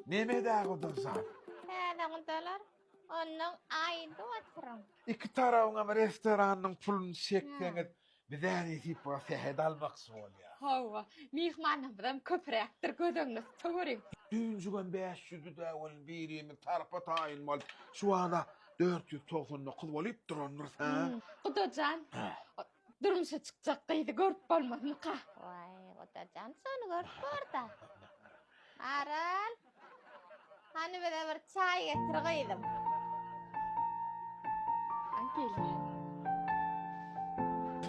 Neme däge otursan? Häne gündeler. Onun ayda oturam. İki tarafına restoranyň pulunu çekdiňiz. Bizäni tipa sehed almakçy bolýar. Hawa, mihmanam bilen köprekdir gödüňiz töwerin. Düňjügen 500 däwel birimi tarpa taýyn bol. Şu anda 490 kız bolup duranlar ha. Gudajan. Durmuşa çıkacak gyýdy görüp bolmadyňka. Vay, Gudajan seni görüp barda. Aral. Hani bile bir çay getir gyýdym. Gel.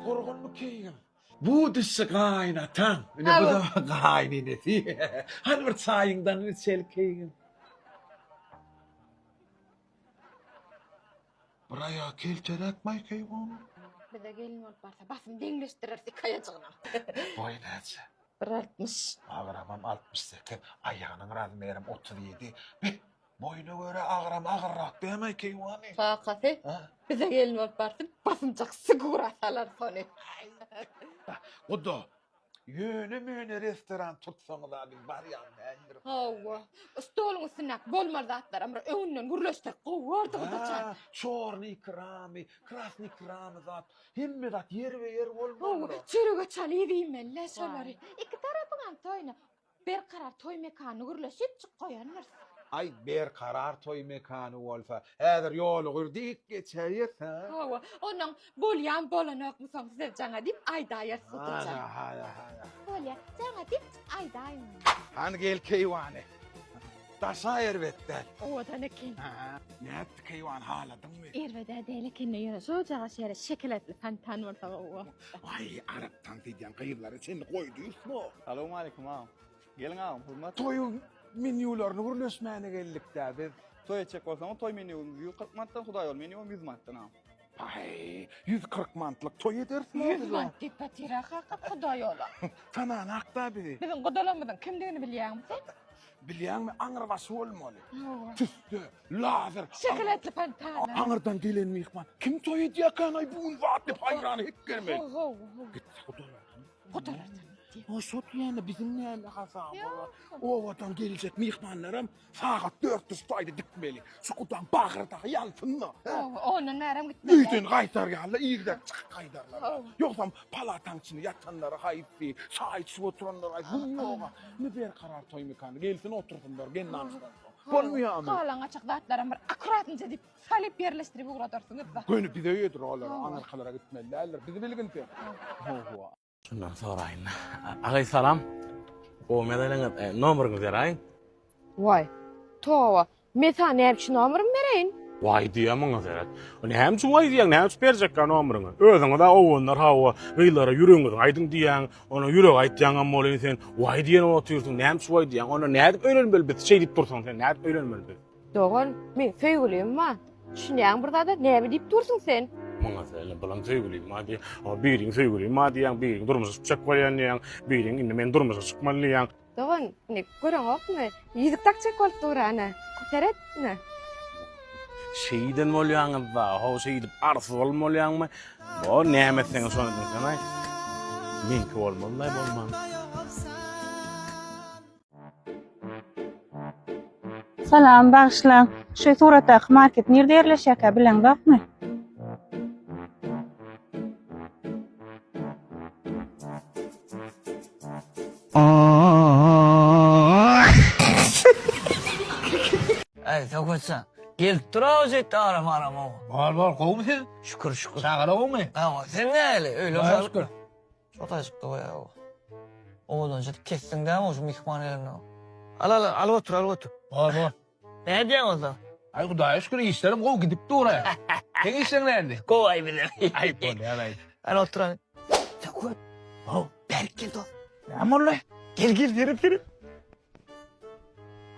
Gorgunlu keýin. Bu dişi gaýnatan. Ine bu da gaýnyneti. Hani bir çaýyňdan içel keýin. Buraya kelçerekmay keýin. Bir de gelin olup barsa basym deňleşdirirdi kaýajygyna. Oýnaçy. Bir 60. Ağramam 68, ayağının razmerim 37. Boyuna göre ağırrak demey ki vani. Fakatı. Bize gelin olup barsa basımcak sigura salar sonu. O da yönü restoran tutsanız abi var ya bendir. Hawa. Stolun üstüne bolmar zatlar ama öňünden gürleşdir. Gowardy gudajan. Çorny ikrami, krasny ikrami zat. Hemme zat yer ve yer bolmaly. Çürüge çalýdy melle şolary. İki tarapyňam toýna. Bir karar toy mekany gürleşip çık goýanlar. Ay ber karar toy mekanı wolfa. Häzir ýoly gürdik geçýär ha. Hawa. Onuň bolýan bolanak mysaň size jaňa dip aýdaýar gudajan. Ha. Bolýa jaňa dip aýdaýyn. Han gel keýwany. Taşa erwetden. O da nekin. Näet keýwan haladyňmy? Erwede delikinde ýöne şo jaga şeýle şekeletli fantan orta o. Ay Araptan diýen gyýrlary sen goýdyysmy? Assalamu alaykum ağam. Gelin ağam, hurmat. Toýun menülerini gürleşmäne geldik-de biz. Toy etjek bolsaňyz toy menüni 140 manatdan Hudaý ol, menüni 100 manatdan ağam. Ay 140 mantlyk toý edersiň. 100 manat dip patira hakykat Hudaý ola. Sana nakda bizi. Bizim gudalamydan kimdigini bilýärmi sen? Bilýärmi aňyrbaşy bolmaly. Tüstü, lazer. Şekeletli fantan. Aňyrdan gelen mihman. Kim toý edýäken ay bu zat dip haýran etkermek. Git gudalar. O şot ýa-ni bizim näme hasam bolar. O watan geljek mihmanlaram saat 400 taýda dikmeli. Şu gudan bagyrda ýalpynna. Onu näram gitmeli. Üýden gaýtar ýaly ýigde çyk gaýdarlar. Ýoksam palataň içinde ýatanlar haýpdy, çaý içip oturanlar ay bunyoga. Ne ber karar toý mekany gelsin otursunlar gen namazdan. Bolmaýarmy? Galan açyk zatlaram bir akuratynça dip salip ýerleşdirip ugratyrsyňyz da. Göni bize ýedir olar, Amerikalara gitmeliler. Bizi bilginti. Şundan soraýyn. Agay salam. O medaleňiz nomeryňyzy beraýyn. Vay. Towa. Meta näme nomerymy bereýin? Vay diýemiňiz eret. Onu hem şu vay diýen, hem şu berjek nomeryňy. Özüňe da owunlar hawa, gyýlara ýüregiňizi aýdyň diýen, ona ýürek aýtýan bolan sen. Vay diýen oturýarsyň, näme şu vay diýen, ona nädip öýlenmeli biz şey diýip dursaň sen, nädip öýlenmeli biz. Dogan, men feýgülüm ma. Şundan burada da näme diýip dursun sen? Maňa sen bilen söýgüli, madi, o biriň söýgüli, madi ýa biriň durmuşa çyk bolýan ýa, biriň indi men durmuşa çykmaly ýa. Dogan, ne görüň okmy? Ýyzyk takçak bolup durany. Köteretmi? Şeyden bolýaňyz da, o şeýdip arsy bolmalýanmy? O näme sen şonu diýsen. Menki bolmaly bolman. Salam, bagşlaň. Şu suratdaky market nerede ýerleşýär bilen bakmy? Ay, tokoçsan. Gelip tura o jet aram o. Var, kovum sen? Şükür. Sağala kovum. Ama sen ne öyle? Öyle Var, olsa. şükür. Çok acıktı o ya. Oğlan jet kestin değil mi o şu mihmanelerini? Al otur. Var. Ne diyorsun o zaman? Ay Hudaýa şükür işlerim kov gidip de oraya. Sen işlerin nerede? Kovay bile. Ayıp oldu ya. Hadi otur. Tokoç. Oh, Berk geldi o. Ne var lan? Gel yerim.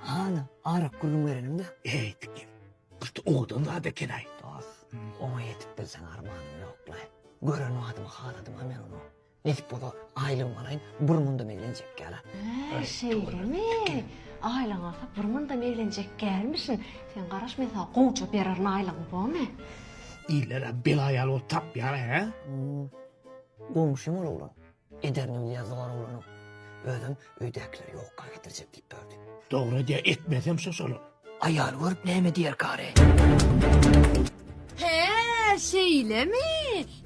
Ana, arak kurulum verelim de. Dik. İşte oğudan daha da kenay. Dost, ona yetip bilsen armağanım yok lan. Gören o adımı haladım hemen onu. Ne tip o da aylığım alayın, burnunda evlenecek gel. Şeyle mi? Aylan alsa burmunda evlenecek gelmişsin. Sen qaraş mesela qoğuça bererin aylan bu mu? İllere belayal o tap ya he? Komşum ol oğlan. Edernim yazılar oğlanım. Özüm öýdekileri ýokka getirjek diýip berdi. Doğru diye etmesem söz olur. Aýaly görüp näme diýer gary? He, şeyle mi?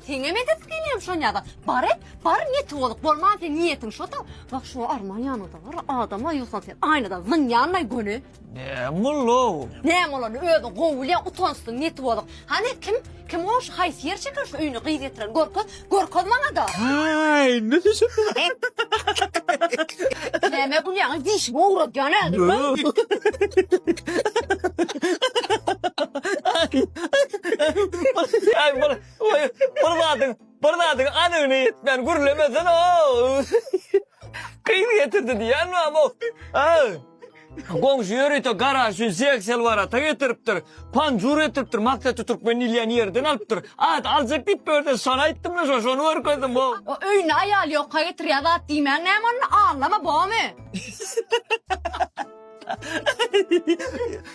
Sene medet geleyim şonyada. Bar niyeti olup bolmaz sen niyetin şu da. Bak şu arman yanında var adama yusan sen aynada zın yanına gönü. Ne mullu? Ne olan öyle govulya utansın niyeti olup. Hani kim o şu haysiyar çeker şu öyünü qıyız etiren gorkoz mana da. Ay ne diyorsun? Neme bu yani diş mi uğradı yani? Ay bırladın anını yetmen gürlemesen o. Kıyını getirdi diyen mi ama? Komşu yürüytü garajın seksel var ata getiriptir. Pancur getiriptir. Maktatı Türkmen ilyan yerden alıptır. Alacak deyip böyle sana ettim ne şonu var koydum o. O öyünü ayal yok kayıtır ya da dimen ne aman anlama bu mu?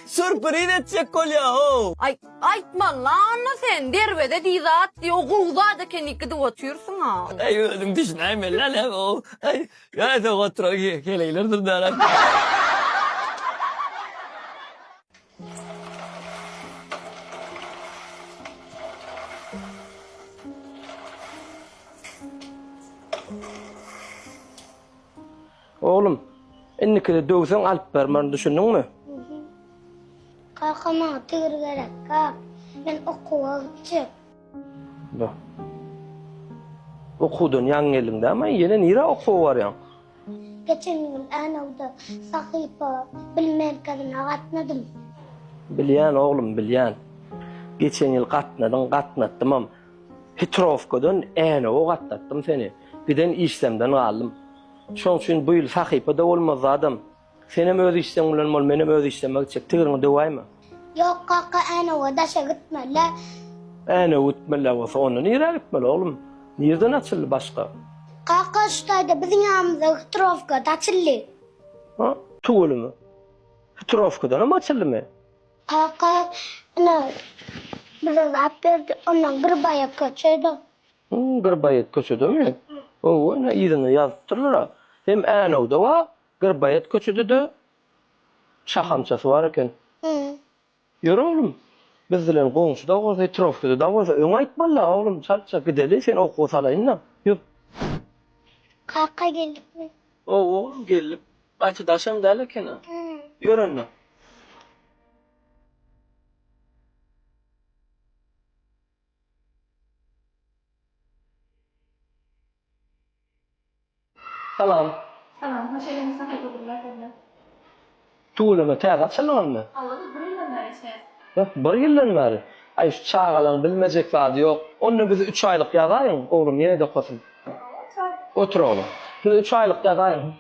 Sürpriz edecek kol ya o. Aytma lan sen dervede dizat diye o gulda da kendi oturuyorsun ha. Ay ödüm düşüneyim lan o. Ay ya da otur geleylerdir de. Oğlum, ennikide dövsen alıp vermeni düşündün mü? Kalkama tigir gerek kap. Ben okuğa gideceğim. Bak. Okudun yan elinde ama yine nire okuğu var ya. Geçen gün anavda sahipa bilmeyen kadına katmadım. Bilyen oğlum bilyen. Geçen yıl katnattım ama Hitrovka'dan o katnattım seni. Giden işlemden aldım. Şoň üçin bu yıl sahipa da olmaz adam. Senem öz işlem bilen bol, menem öz işlemek gidecek. Tigirini döwaymy? Yok kaka anavda daşa gitme la. Ana gitmeli olsa onu nire gitmeli oğlum? Nereden açıldı başka? Kaka şutayda bizim yanımızda Hitrovka taçıllı. Ha? Tuğulu mu? Hitrovka'dan mı açıldı mı? Kaka ne? Bize verdi ondan gırbaya kaçırdı. Gırbayet köçüdü mü? O ne izini yaztırırlar. Hem anavda var, gırbayet köçüdü de şahamçası var eken. Yürü oğlum. Bizden komşu da olsa, etrafta da olsa, ön aytmalla oğlum. Çalça gideli, sen oku salayın da. Yürü. Kaka geldik mi? Oğlum gelip. Açı daşam da eken ha. Yürü anne. Salam. Salam, hoş geldiniz. Nasıl yapabilirler? Tuğulama tağ açılan mı? Allah'ım buraya ne işe? Bak, bir yıldan beri. Ay şu çağalan bilmeyecek vardı yok. Onu bizi 3 aylık yazayın. Oğlum yine de kosun. Otur oğlum. Bizi 3 aylık yazayın.